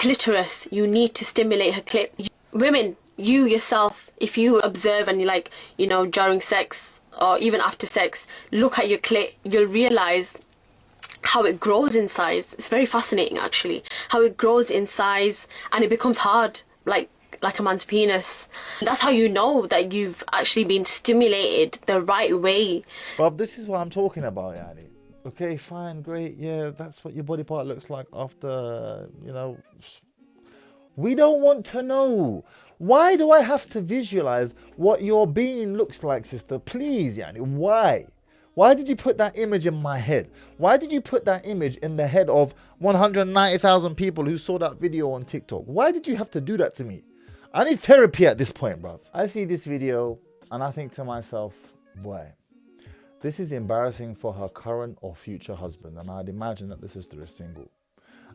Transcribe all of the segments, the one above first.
clitoris. You need to stimulate her clit. Women, you yourself, if you observe and you like, you know, during sex or even after sex, look at your clit, you'll realize how it grows in size. It's very fascinating, actually, how it grows in size and it becomes hard, like a man's penis. That's how you know that you've actually been stimulated the right way. Bob, this is what I'm talking about, Yani. Okay, fine, great, yeah, that's what your body part looks like after, you know. We don't want to know. Why do I have to visualize what your being looks like, sister? Please, Yani, why? Why did you put that image in my head? Why did you put that image in the head of 190,000 people who saw that video on TikTok? Why did you have to do that to me? I need therapy at this point, bruv. I see this video and I think to myself, boy, this is embarrassing for her current or future husband. And I'd imagine that the sister is single.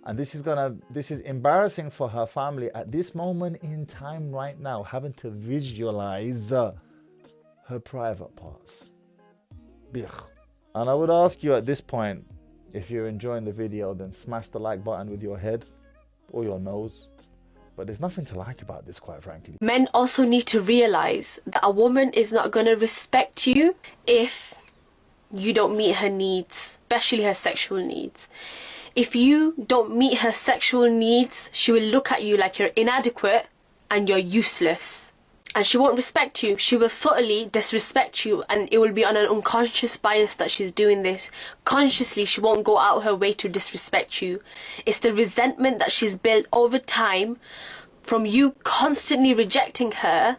And this is embarrassing for her family at this moment in time right now, having to visualize her private parts. And I would ask you at this point, if you're enjoying the video, then smash the like button with your head or your nose. But there's nothing to like about this, quite frankly. Men also need to realize that a woman is not going to respect you if you don't meet her needs, especially her sexual needs. If you don't meet her sexual needs, she will look at you like you're inadequate and you're useless. And she won't respect you. She will subtly disrespect you, and it will be on an unconscious bias that she's doing this. Consciously, she won't go out her way to disrespect you. It's the resentment that she's built over time from you constantly rejecting her,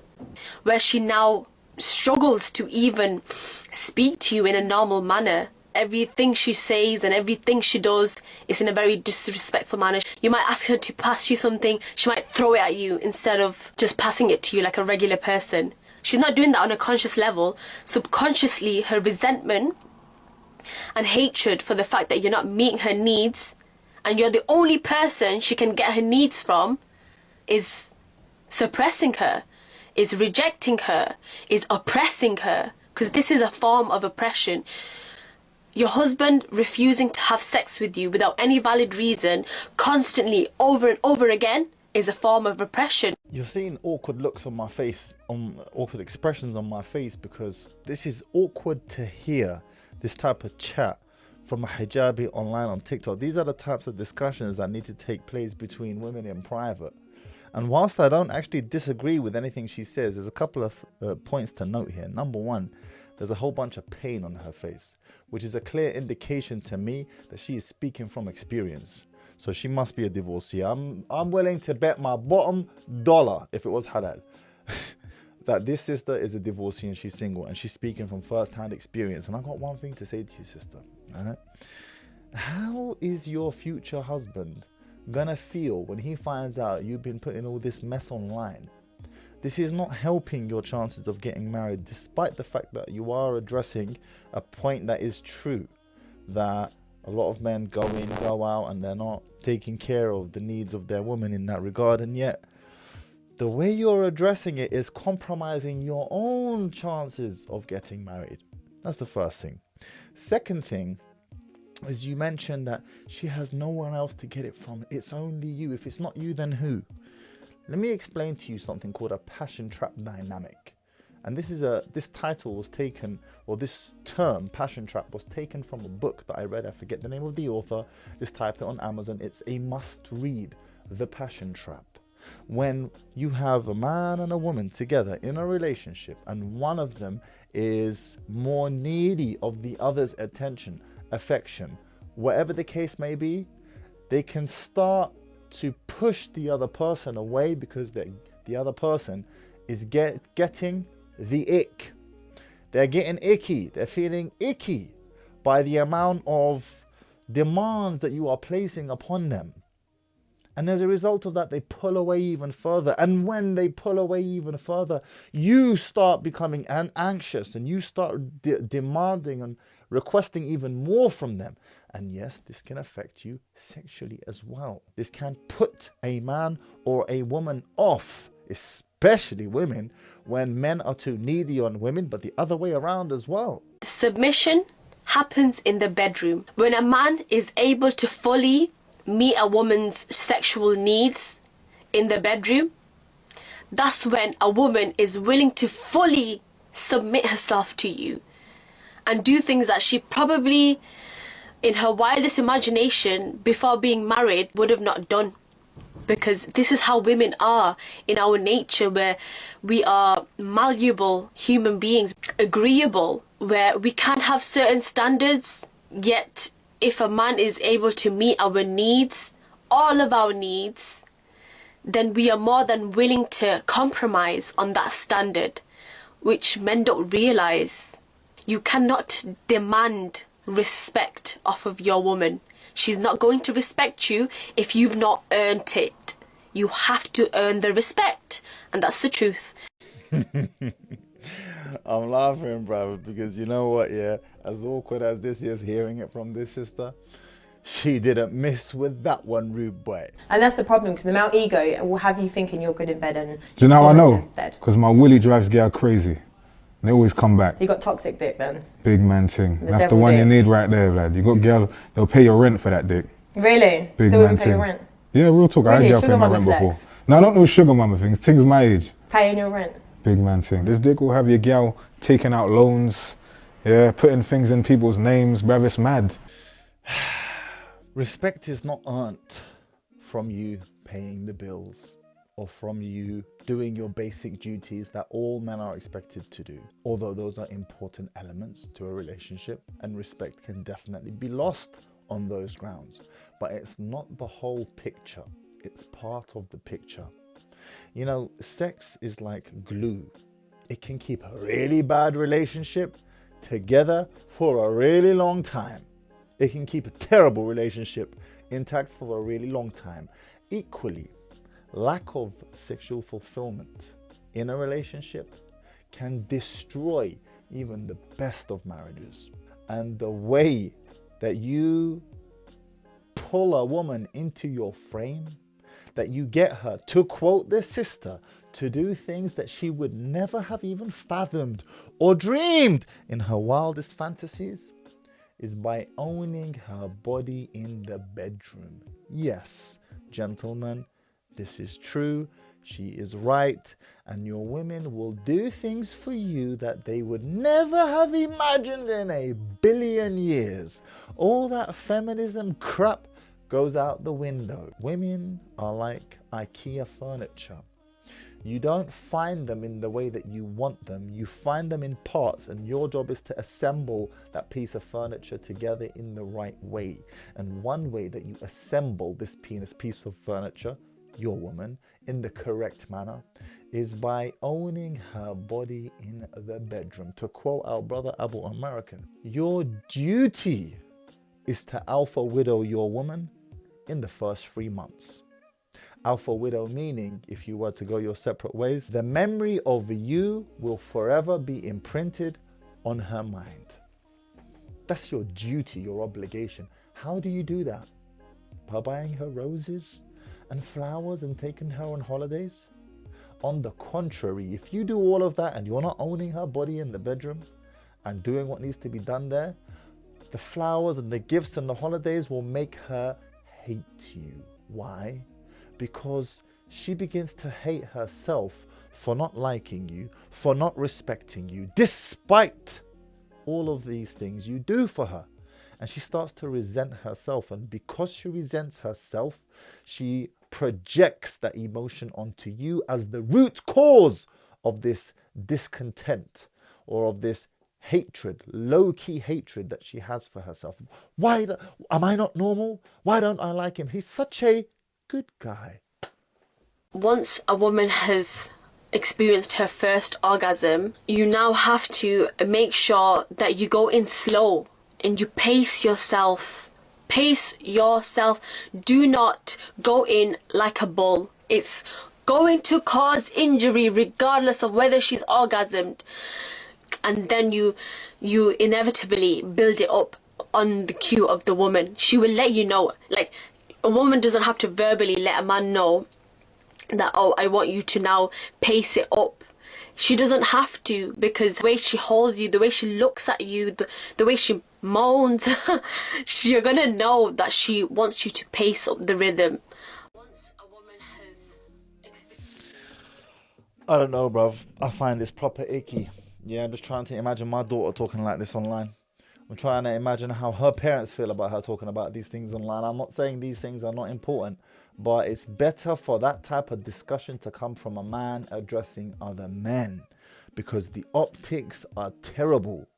where she now struggles to even speak to you in a normal manner. Everything she says and everything she does is in a very disrespectful manner. You might ask her to pass you something, she might throw it at you instead of just passing it to you like a regular person. She's not doing that on a conscious level. Subconsciously, her resentment and hatred for the fact that you're not meeting her needs and you're the only person she can get her needs from is suppressing her, is rejecting her, is oppressing her, because this is a form of oppression. Your husband refusing to have sex with you without any valid reason, constantly, over and over again, is a form of repression. You're seeing awkward looks on my face, awkward expressions on my face, because this is awkward to hear this type of chat from a hijabi online on TikTok. These are the types of discussions that need to take place between women in private. And whilst I don't actually disagree with anything she says, there's a couple of points to note here. Number one, there's a whole bunch of pain on her face, which is a clear indication to me that she is speaking from experience. So she must be a divorcee. I'm willing to bet my bottom dollar, if it was halal, that this sister is a divorcee and she's single and she's speaking from first-hand experience. And I've got one thing to say to you, sister. All right? How is your future husband gonna feel when he finds out you've been putting all this mess online? This is not helping your chances of getting married, despite the fact that you are addressing a point that is true, that a lot of men go in, go out, and they're not taking care of the needs of their woman in that regard. And yet, the way you're addressing it is compromising your own chances of getting married. That's the first thing. Second thing is, you mentioned that she has no one else to get it from. It's only you. If it's not you, then who? Let me explain to you something called a passion trap dynamic. And this title was taken, or this term, passion trap, was taken from a book that I read. I forget the name of the author. Just type it on Amazon. It's a must read, The Passion Trap. When you have a man and a woman together in a relationship and one of them is more needy of the other's attention, affection, whatever the case may be, they can start to push the other person away because the other person is getting the ick. They're getting icky. They're feeling icky by the amount of demands that you are placing upon them. And as a result of that, they pull away even further. And when they pull away even further, you start becoming anxious and you start demanding and requesting even more from them. And yes, this can affect you sexually as well. This can put a man or a woman off, especially women, when men are too needy on women, but the other way around as well. Submission happens in the bedroom. When a man is able to fully meet a woman's sexual needs in the bedroom, that's when a woman is willing to fully submit herself to you and do things that she probably, in her wildest imagination, before being married, would have not done. Because this is how women are in our nature, where we are malleable human beings, agreeable, where we can have certain standards, yet if a man is able to meet our needs, all of our needs, then we are more than willing to compromise on that standard, which men don't realize. You cannot demand respect off of your woman. She's not going to respect you if you've not earned it. You have to earn the respect, and that's the truth. I'm laughing, brother, because you know what, yeah, as awkward as this is hearing it from this sister, she didn't miss with that one, rude boy. And that's the problem, because the male ego will have you thinking you're good in bed and... Do you know how I know? Because my willy drives girl crazy. They always come back. So you got toxic dick then? Big man thing. That's the devil one dick. you need right there, lad. You got girl, they'll pay your rent for that dick. Really? Big They man wouldn't pay your thing. rent? Yeah, real talk. I Really? had girl Sugar pay my mama rent flex? before. No, I don't know sugar mama things. Things my age. Paying your rent? Big man thing. This dick will have your gal taking out loans, yeah, putting things in people's names, bruv, it's mad. Respect is not earned from you paying the bills or from you doing your basic duties that all men are expected to do. Although those are important elements to a relationship, and respect can definitely be lost on those grounds. But it's not the whole picture. It's part of the picture. You know, sex is like glue. It can keep a really bad relationship together for a really long time. It can keep a terrible relationship intact for a really long time. Equally, lack of sexual fulfillment in a relationship can destroy even the best of marriages. And the way that you pull a woman into your frame, that you get her, to quote this sister, to do things that she would never have even fathomed or dreamed in her wildest fantasies, is by owning her body in the bedroom. Yes, gentlemen, this is true. She is right. And your women will do things for you that they would never have imagined in a billion years. All that feminism crap goes out the window. Women are like IKEA furniture. You don't find them in the way that you want them. You find them in parts, and your job is to assemble that piece of furniture together in the right way. And one way that you assemble this piece of furniture, your woman, in the correct manner, is by owning her body in the bedroom. To quote our brother AbuAmerican, your duty is to alpha widow your woman in the first 3 months. Alpha widow meaning, if you were to go your separate ways, the memory of you will forever be imprinted on her mind. That's your duty, your obligation. How do you do that? By buying her roses and flowers and taking her on holidays? On the contrary, if you do all of that and you're not owning her body in the bedroom and doing what needs to be done there, the flowers and the gifts and the holidays will make her hate you. Why? Because she begins to hate herself for not liking you, for not respecting you, despite all of these things you do for her. And she starts to resent herself. And because she resents herself, she projects that emotion onto you as the root cause of this discontent or of this hatred, low-key hatred that she has for herself. Am I not normal? Why don't I like him? He's such a good guy. Once a woman has experienced her first orgasm, you now have to make sure that you go in slow and you pace yourself. Pace yourself. Do not go in like a bull. It's going to cause injury regardless of whether she's orgasmed. And then you inevitably build it up on the cue of the woman. She will let you know. Like, a woman doesn't have to verbally let a man know that, oh, I want you to now pace it up. She doesn't have to, because the way she holds you, the way she looks at you, the way she moans, you're gonna know that she wants you to pace up the rhythm. Once a woman has I don't know, bruv. I find this proper icky. Yeah, I'm just trying to imagine my daughter talking like this online. I'm trying to imagine how her parents feel about her talking about these things online. I'm not saying these things are not important, but it's better for that type of discussion to come from a man addressing other men, because the optics are terrible,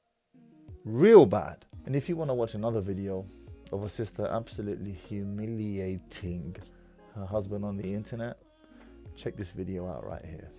real bad. And if you want to watch another video of a sister absolutely humiliating her husband on the internet, check this video out right here.